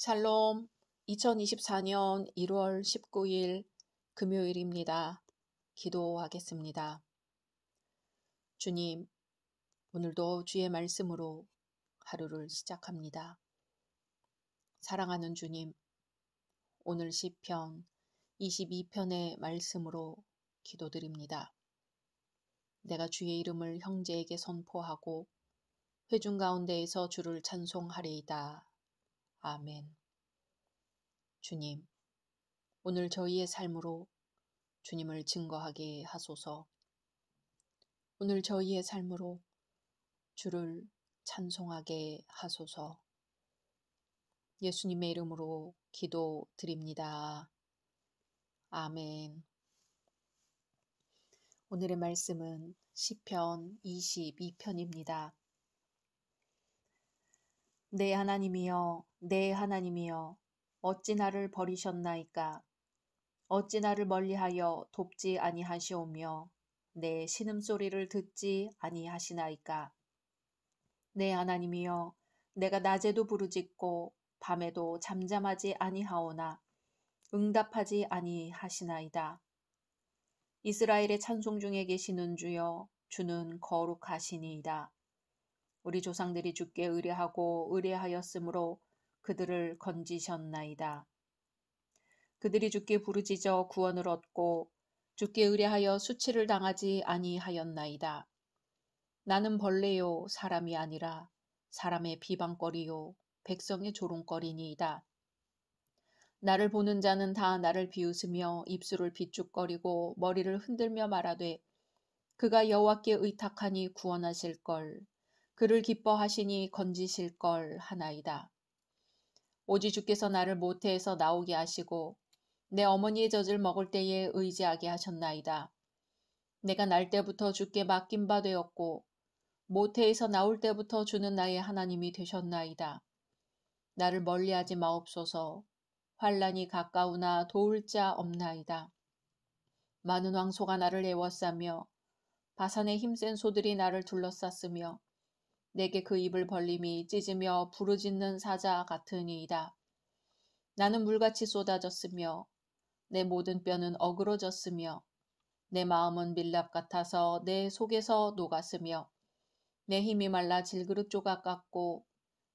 샬롬, 2024년 1월 19일 금요일입니다. 기도하겠습니다. 주님, 오늘도 주의 말씀으로 하루를 시작합니다. 사랑하는 주님, 오늘 시편 22편의 말씀으로 기도드립니다. 내가 주의 이름을 형제에게 선포하고 회중 가운데에서 주를 찬송하리이다. 아멘. 주님, 오늘 저희의 삶으로 주님을 증거하게 하소서. 오늘 저희의 삶으로 주를 찬송하게 하소서. 예수님의 이름으로 기도드립니다. 아멘. 오늘의 말씀은 시편 22편입니다. 내 하나님이여, 내 하나님이여, 어찌 나를 버리셨나이까? 어찌 나를 멀리하여 돕지 아니하시오며 내 신음소리를 듣지 아니하시나이까? 내 하나님이여, 내가 낮에도 부르짖고 밤에도 잠잠하지 아니하오나 응답하지 아니하시나이다. 이스라엘의 찬송 중에 계시는 주여, 주는 거룩하시니이다. 우리 조상들이 주께 의뢰하고 의뢰하였으므로 그들을 건지셨나이다. 그들이 주께 부르짖어 구원을 얻고 주께 의뢰하여 수치를 당하지 아니하였나이다. 나는 벌레요 사람이 아니라 사람의 비방거리요 백성의 조롱거리니이다. 나를 보는 자는 다 나를 비웃으며 입술을 비죽거리고 머리를 흔들며 말하되 그가 여호와께 의탁하니 구원하실걸, 그를 기뻐하시니 건지실걸 하나이다. 오직 주께서 나를 모태에서 나오게 하시고 내 어머니의 젖을 먹을 때에 의지하게 하셨나이다. 내가 날 때부터 주께 맡긴 바 되었고 모태에서 나올 때부터 주는 나의 하나님이 되셨나이다. 나를 멀리하지 마옵소서. 환난이 가까우나 도울 자 없나이다. 많은 황소가 나를 에워싸며 바산의 힘센 소들이 나를 둘러쌌으며 내게 그 입을 벌림이 찢으며 부르짖는 사자 같으니이다. 나는 물같이 쏟아졌으며 내 모든 뼈는 어그러졌으며 내 마음은 밀랍 같아서 내 속에서 녹았으며 내 힘이 말라 질그릇 조각 같고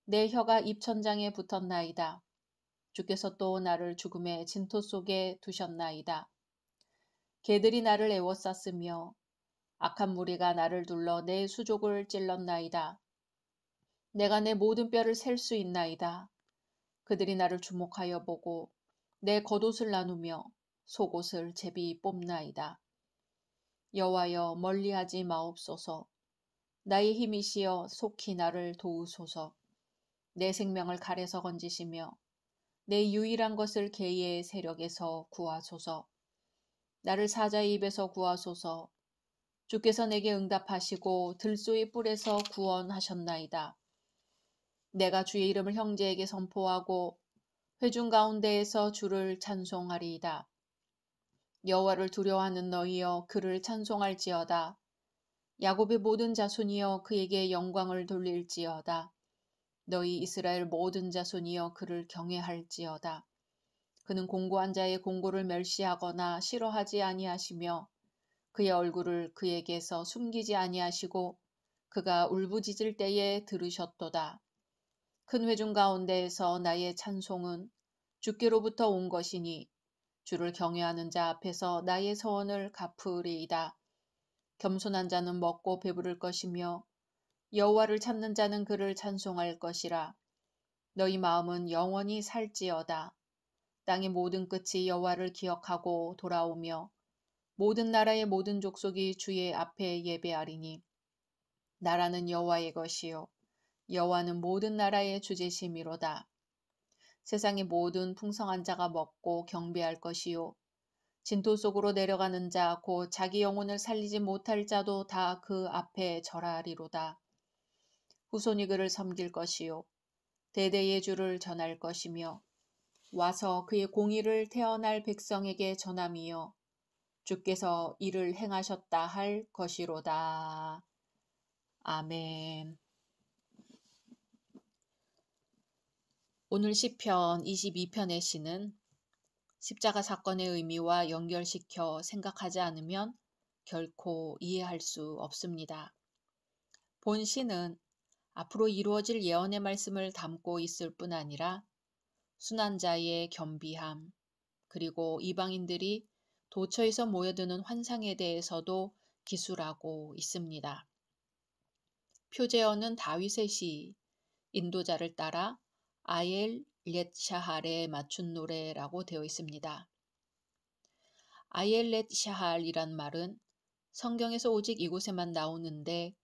내 혀가 입천장에 붙었나이다. 주께서 또 나를 죽음의 진토 속에 두셨나이다. 개들이 나를 에워쌌으며 악한 무리가 나를 둘러 내 수족을 찔렀나이다. 내가 내 모든 뼈를 셀 수 있나이다. 그들이 나를 주목하여 보고 내 겉옷을 나누며 속옷을 제비 뽑나이다. 여호와여 멀리하지 마옵소서. 나의 힘이시여 속히 나를 도우소서. 내 생명을 칼에서 건지시며 내 유일한 것을 개의 세력에서 구하소서. 나를 사자의 입에서 구하소서. 주께서 내게 응답하시고 들소의 뿔에서 구원하셨나이다. 내가 주의 이름을 형제에게 선포하고 회중 가운데에서 주를 찬송하리이다. 여호와를 두려워하는 너희여 그를 찬송할지어다. 야곱의 모든 자손이여 그에게 영광을 돌릴지어다. 너희 이스라엘 모든 자손이여 그를 경외할지어다. 그는 공고한 자의 공고를 멸시하거나 싫어하지 아니하시며 그의 얼굴을 그에게서 숨기지 아니하시고 그가 울부짖을 때에 들으셨도다. 큰 회중 가운데에서 나의 찬송은 주께로부터 온 것이니 주를 경외하는 자 앞에서 나의 서원을 갚으리이다. 겸손한 자는 먹고 배부를 것이며 여호와를 찾는 자는 그를 찬송할 것이라. 너희 마음은 영원히 살지어다. 땅의 모든 끝이 여호와를 기억하고 돌아오며 모든 나라의 모든 족속이 주의 앞에 예배하리니 나라는 여호와의 것이요 여호와는 모든 나라의 주제심이로다. 세상의 모든 풍성한 자가 먹고 경배할 것이요 진토 속으로 내려가는 자 곧 자기 영혼을 살리지 못할 자도 다 그 앞에 절하리로다. 후손이 그를 섬길 것이요 대대의 주를 전할 것이며 와서 그의 공의를 태어날 백성에게 전함이요 주께서 이를 행하셨다 할 것이로다. 아멘. 오늘 시편 22편의 시는 십자가 사건의 의미와 연결시켜 생각하지 않으면 결코 이해할 수 없습니다. 본 시는 앞으로 이루어질 예언의 말씀을 담고 있을 뿐 아니라 순환자의 겸비함, 그리고 이방인들이 도처에서 모여드는 환상에 대해서도 기술하고 있습니다. 표제어는 다윗의 시, 인도자를 따라 아엘 렛 샤할에 맞춘 노래라고 되어 있습니다. 아엘 렛 샤할이란 말은 성경에서 오직 이곳에만 나오는데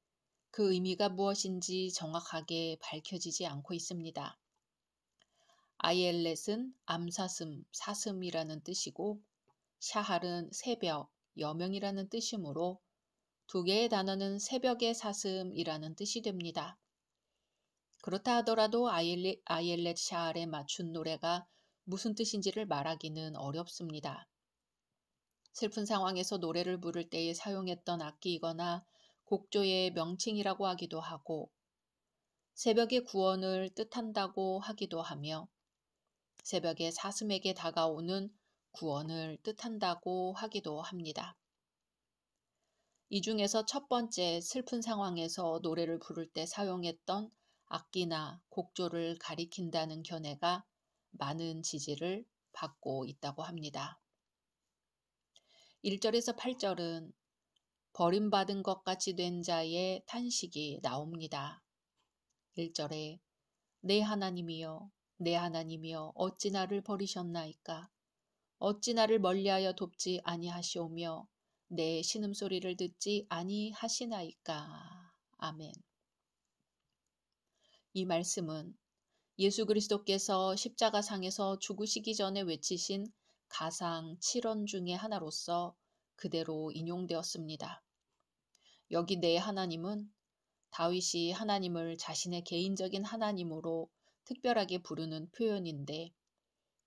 그 의미가 무엇인지 정확하게 밝혀지지 않고 있습니다. 아이엘렛은 암사슴, 사슴이라는 뜻이고 샤할은 새벽, 여명이라는 뜻이므로 두 개의 단어는 새벽의 사슴이라는 뜻이 됩니다. 그렇다 하더라도 아이엘렛 샤할에 맞춘 노래가 무슨 뜻인지를 말하기는 어렵습니다. 슬픈 상황에서 노래를 부를 때에 사용했던 악기이거나 곡조의 명칭이라고 하기도 하고 새벽의 구원을 뜻한다고 하기도 하며 새벽에 사슴에게 다가오는 구원을 뜻한다고 하기도 합니다. 이 중에서 첫 번째 슬픈 상황에서 노래를 부를 때 사용했던 악기나 곡조를 가리킨다는 견해가 많은 지지를 받고 있다고 합니다. 1절에서 8절은 버림받은 것 같이 된 자의 탄식이 나옵니다. 1절에 내 하나님이여 내 하나님이여 어찌 나를 버리셨나이까 어찌 나를 멀리하여 돕지 아니하시오며 내 신음소리를 듣지 아니하시나이까. 아멘. 이 말씀은 예수 그리스도께서 십자가상에서 죽으시기 전에 외치신 가상 7원 중의 하나로서 그대로 인용되었습니다. 여기 내 하나님은 다윗이 하나님을 자신의 개인적인 하나님으로 특별하게 부르는 표현인데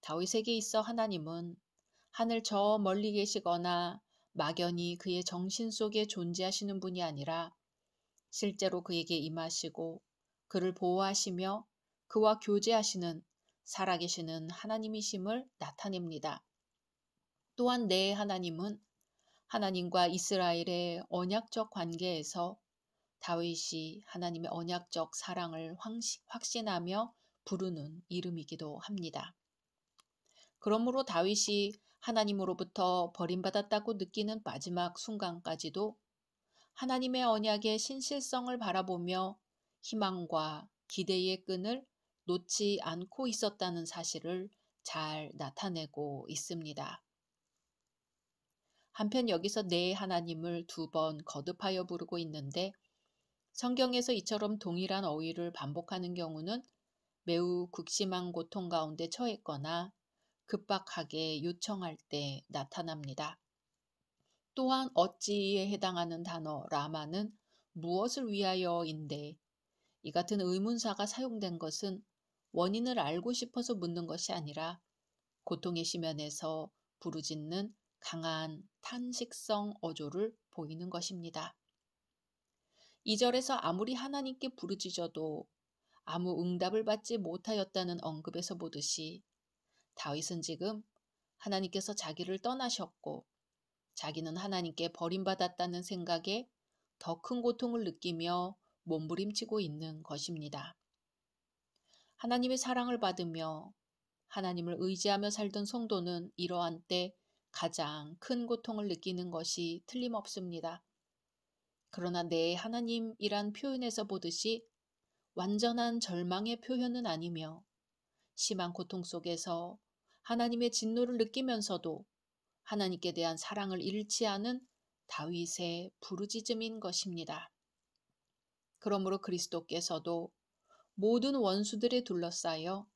다윗에게 있어 하나님은 하늘 저 멀리 계시거나 막연히 그의 정신 속에 존재하시는 분이 아니라 실제로 그에게 임하시고 그를 보호하시며 그와 교제하시는 살아계시는 하나님이심을 나타냅니다. 또한 내 하나님은 하나님과 이스라엘의 언약적 관계에서 다윗이 하나님의 언약적 사랑을 확신하며 부르는 이름이기도 합니다. 그러므로 다윗이 하나님으로부터 버림받았다고 느끼는 마지막 순간까지도 하나님의 언약의 신실성을 바라보며 희망과 기대의 끈을 놓지 않고 있었다는 사실을 잘 나타내고 있습니다. 한편 여기서 내 하나님을 2번 거듭하여 부르고 있는데 성경에서 이처럼 동일한 어휘를 반복하는 경우는 매우 극심한 고통 가운데 처했거나 급박하게 요청할 때 나타납니다. 또한 어찌에 해당하는 단어 라마는 무엇을 위하여인데 이 같은 의문사가 사용된 것은 원인을 알고 싶어서 묻는 것이 아니라 고통의 심연에서 부르짖는 강한 탄식성 어조를 보이는 것입니다. 2절에서 아무리 하나님께 부르짖어도 아무 응답을 받지 못하였다는 언급에서 보듯이 다윗은 지금 하나님께서 자기를 떠나셨고 자기는 하나님께 버림받았다는 생각에 더 큰 고통을 느끼며 몸부림치고 있는 것입니다. 하나님의 사랑을 받으며 하나님을 의지하며 살던 성도는 이러한 때 가장 큰 고통을 느끼는 것이 틀림없습니다. 그러나 내 하나님이란 표현에서 보듯이 완전한 절망의 표현은 아니며 심한 고통 속에서 하나님의 진노를 느끼면서도 하나님께 대한 사랑을 잃지 않은 다윗의 부르짖음인 것입니다. 그러므로 그리스도께서도 모든 원수들에 둘러싸여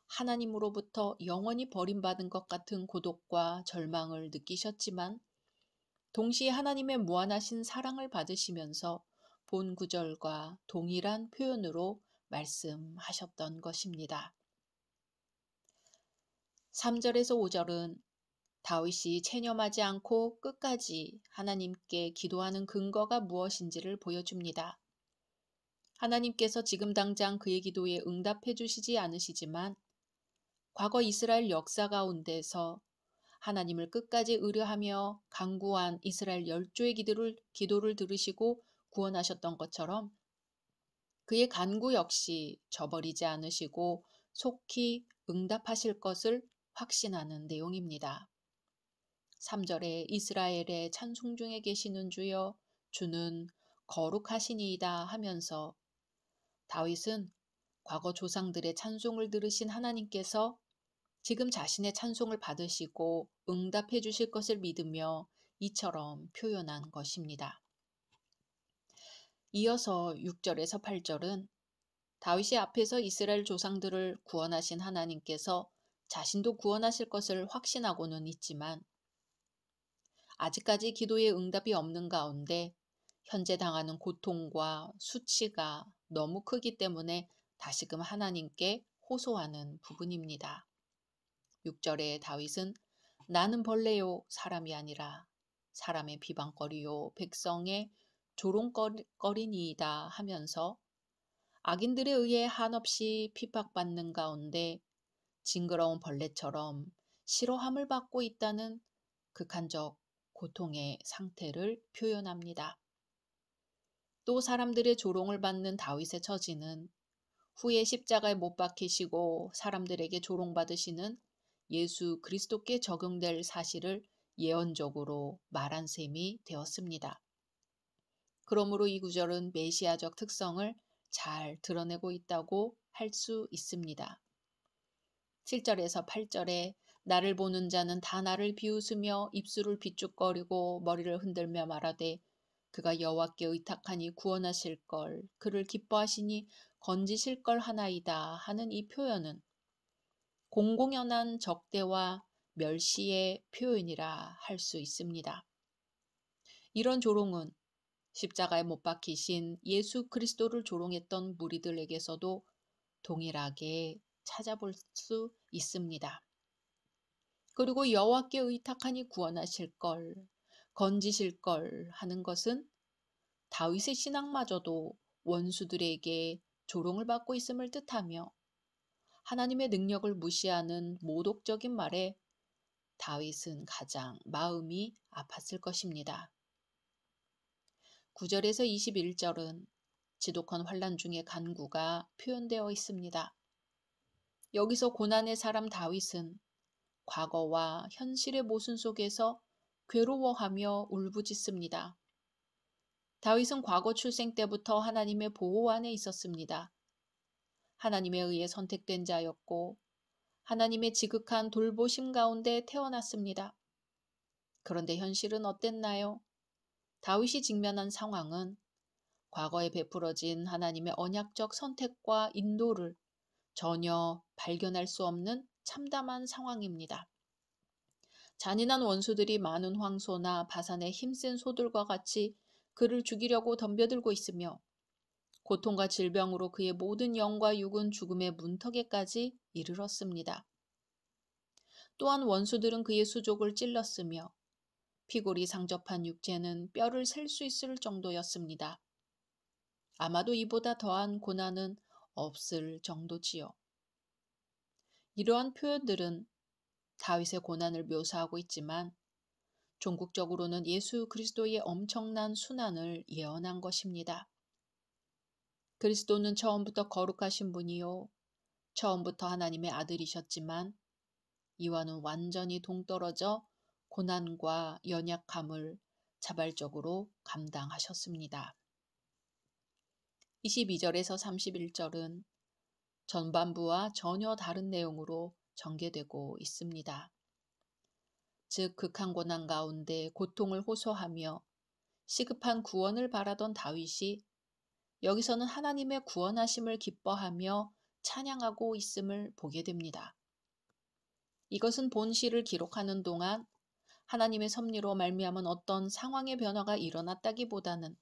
하나님으로부터 영원히 버림받은 것 같은 고독과 절망을 느끼셨지만 동시에 하나님의 무한하신 사랑을 받으시면서 본 구절과 동일한 표현으로 말씀하셨던 것입니다. 3절에서 5절은 다윗이 체념하지 않고 끝까지 하나님께 기도하는 근거가 무엇인지를 보여줍니다. 하나님께서 지금 당장 그의 기도에 응답해 주시지 않으시지만 과거 이스라엘 역사 가운데서 하나님을 끝까지 의뢰하며 간구한 이스라엘 열조의 기도를 들으시고 구원하셨던 것처럼 그의 간구 역시 저버리지 않으시고 속히 응답하실 것을 확신하는 내용입니다. 3절에 이스라엘의 찬송 중에 계시는 주여 주는 거룩하시니이다 하면서 다윗은 과거 조상들의 찬송을 들으신 하나님께서 지금 자신의 찬송을 받으시고 응답해 주실 것을 믿으며 이처럼 표현한 것입니다. 이어서 6절에서 8절은 다윗이 앞에서 이스라엘 조상들을 구원하신 하나님께서 자신도 구원하실 것을 확신하고는 있지만 아직까지 기도의 응답이 없는 가운데 현재 당하는 고통과 수치가 너무 크기 때문에 다시금 하나님께 호소하는 부분입니다. 6절에 다윗은 나는 벌레요 사람이 아니라 사람의 비방거리요 백성의 조롱거리니이다 하면서 악인들에 의해 한없이 핍박받는 가운데 징그러운 벌레처럼 싫어함을 받고 있다는 극한적 고통의 상태를 표현합니다. 또 사람들의 조롱을 받는 다윗의 처지는 후에 십자가에 못 박히시고 사람들에게 조롱받으시는 예수 그리스도께 적용될 사실을 예언적으로 말한 셈이 되었습니다. 그러므로 이 구절은 메시아적 특성을 잘 드러내고 있다고 할 수 있습니다. 7절에서 8절에 나를 보는 자는 다 나를 비웃으며 입술을 비죽거리고 머리를 흔들며 말하되 그가 여호와께 의탁하니 구원하실 걸 그를 기뻐하시니 건지실 걸 하나이다 하는 이 표현은 공공연한 적대와 멸시의 표현이라 할 수 있습니다. 이런 조롱은 십자가에 못 박히신 예수 그리스도를 조롱했던 무리들에게서도 동일하게 찾아볼 수 있습니다. 그리고 여호와께 의탁하니 구원하실 걸, 건지실 걸 하는 것은 다윗의 신앙마저도 원수들에게 조롱을 받고 있음을 뜻하며 하나님의 능력을 무시하는 모독적인 말에 다윗은 가장 마음이 아팠을 것입니다. 9절에서 21절은 지독한 환난 중의 간구가 표현되어 있습니다. 여기서 고난의 사람 다윗은 과거와 현실의 모순 속에서 괴로워하며 울부짖습니다. 다윗은 과거 출생 때부터 하나님의 보호 안에 있었습니다. 하나님에 의해 선택된 자였고 하나님의 지극한 돌보심 가운데 태어났습니다. 그런데 현실은 어땠나요? 다윗이 직면한 상황은 과거에 베풀어진 하나님의 언약적 선택과 인도를 전혀 발견할 수 없는 참담한 상황입니다. 잔인한 원수들이 많은 황소나 바산의 힘센 소들과 같이 그를 죽이려고 덤벼들고 있으며 고통과 질병으로 그의 모든 영과 육은 죽음의 문턱에까지 이르렀습니다. 또한 원수들은 그의 수족을 찔렀으며 피골이 상접한 육체는 뼈를 셀 수 있을 정도였습니다. 아마도 이보다 더한 고난은 없을 정도지요. 이러한 표현들은 다윗의 고난을 묘사하고 있지만 종국적으로는 예수 그리스도의 엄청난 순환을 예언한 것입니다. 그리스도는 처음부터 거룩하신 분이요, 처음부터 하나님의 아들이셨지만 이와는 완전히 동떨어져 고난과 연약함을 자발적으로 감당하셨습니다. 22절에서 31절은 전반부와 전혀 다른 내용으로 전개되고 있습니다. 즉 극한 고난 가운데 고통을 호소하며 시급한 구원을 바라던 다윗이 여기서는 하나님의 구원하심을 기뻐하며 찬양하고 있음을 보게 됩니다. 이것은 본 시를 기록하는 동안 하나님의 섭리로 말미암은 어떤 상황의 변화가 일어났다기보다는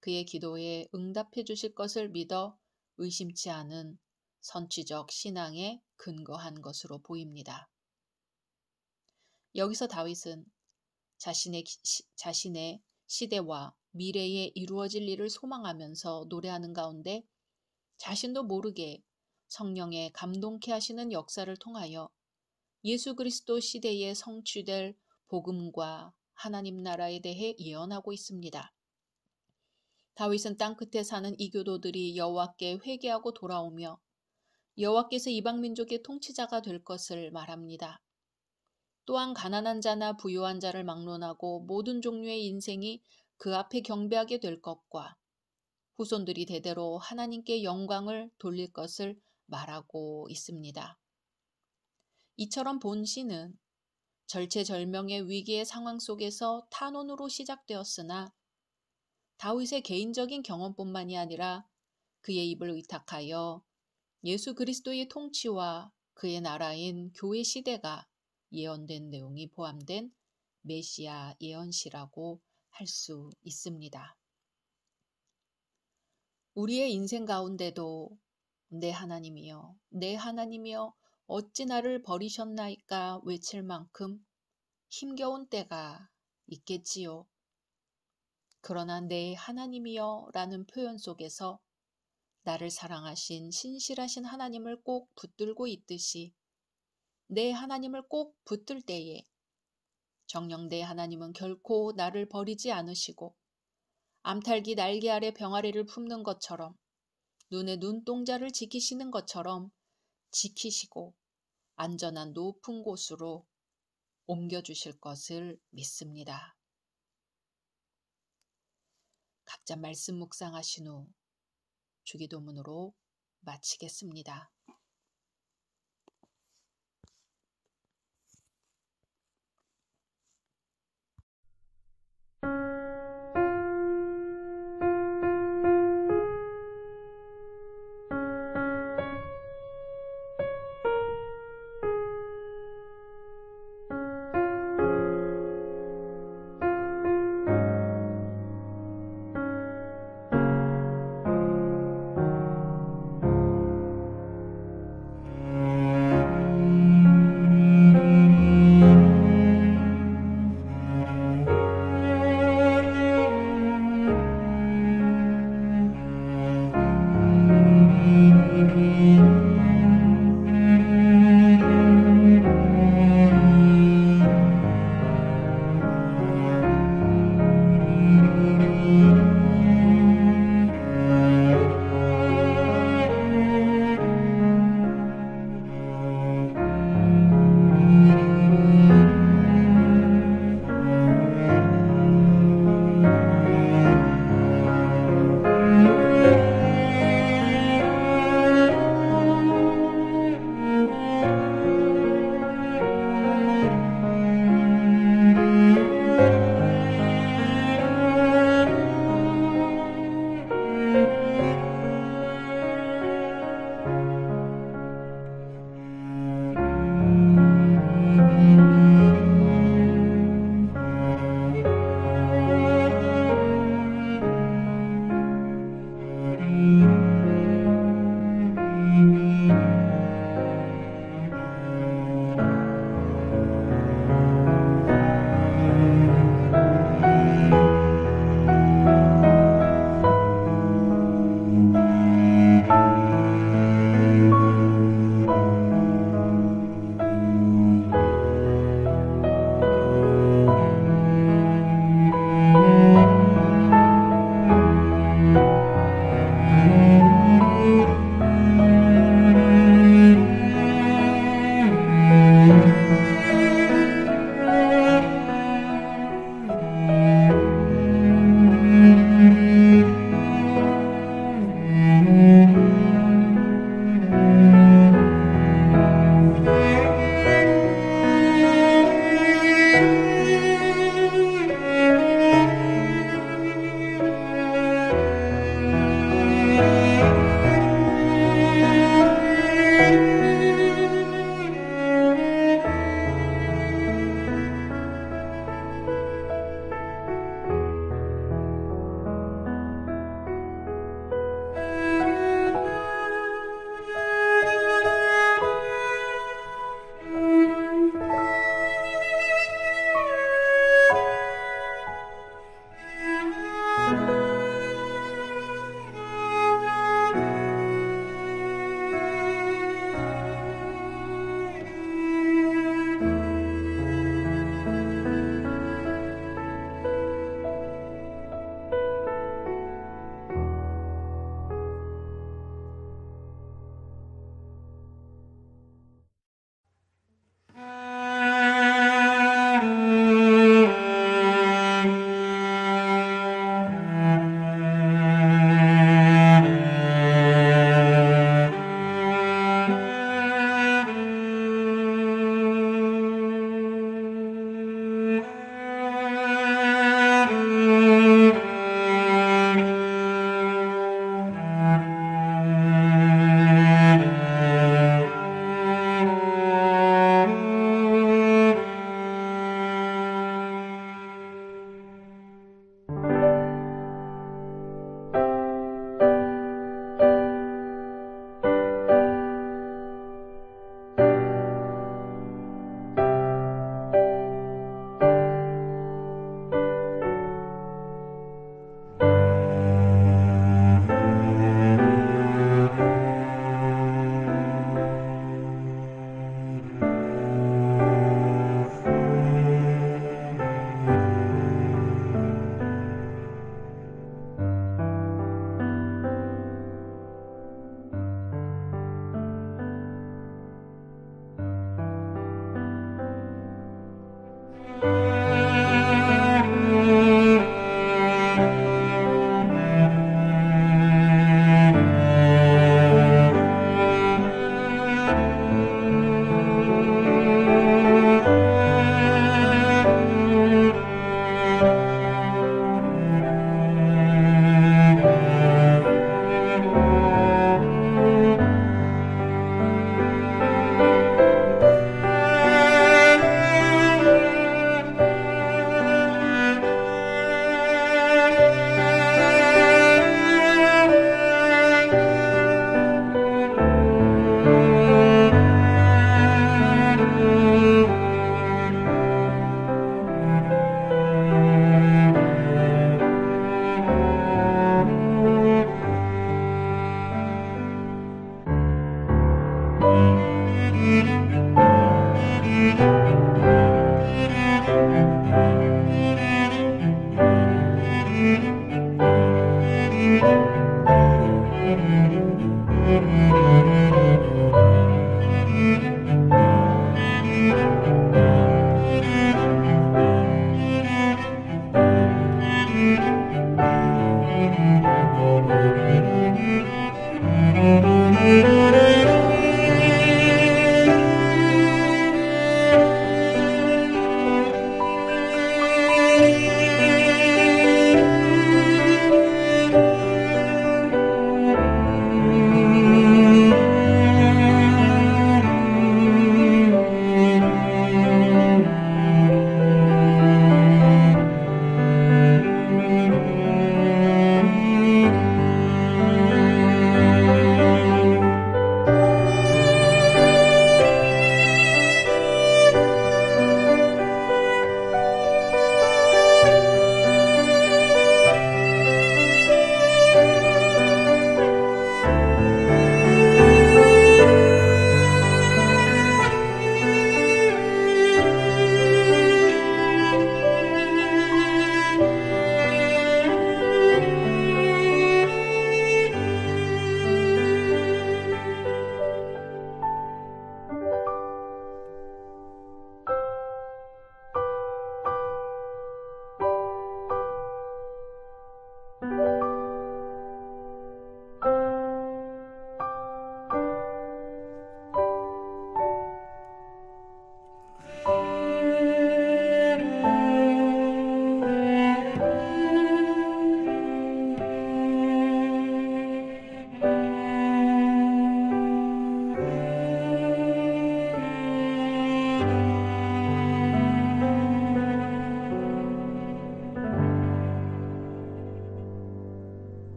그의 기도에 응답해 주실 것을 믿어 의심치 않은 선취적 신앙에 근거한 것으로 보입니다. 여기서 다윗은 자신의 시대와 미래에 이루어질 일을 소망하면서 노래하는 가운데 자신도 모르게 성령의 감동케 하시는 역사를 통하여 예수 그리스도 시대에 성취될 복음과 하나님 나라에 대해 예언하고 있습니다. 다윗은 땅끝에 사는 이교도들이 여호와께 회개하고 돌아오며 여호와께서 이방 민족의 통치자가 될 것을 말합니다. 또한 가난한 자나 부유한 자를 막론하고 모든 종류의 인생이 그 앞에 경배하게 될 것과 후손들이 대대로 하나님께 영광을 돌릴 것을 말하고 있습니다. 이처럼 본 시는 절체절명의 위기의 상황 속에서 탄원으로 시작되었으나 다윗의 개인적인 경험뿐만이 아니라 그의 입을 의탁하여 예수 그리스도의 통치와 그의 나라인 교회 시대가 예언된 내용이 포함된 메시아 예언시라고 할 수 있습니다. 우리의 인생 가운데도 내 하나님이여, 내 하나님이여 어찌 나를 버리셨나이까 외칠 만큼 힘겨운 때가 있겠지요. 그러나 내 하나님이여 라는 표현 속에서 나를 사랑하신 신실하신 하나님을 꼭 붙들고 있듯이 내 하나님을 꼭 붙들 때에 정녕 내 하나님은 결코 나를 버리지 않으시고 암탉이 날개 아래 병아리를 품는 것처럼 눈의 눈동자를 지키시는 것처럼 지키시고 안전한 높은 곳으로 옮겨주실 것을 믿습니다. 각자 말씀 묵상하신 후 주기도문으로 마치겠습니다.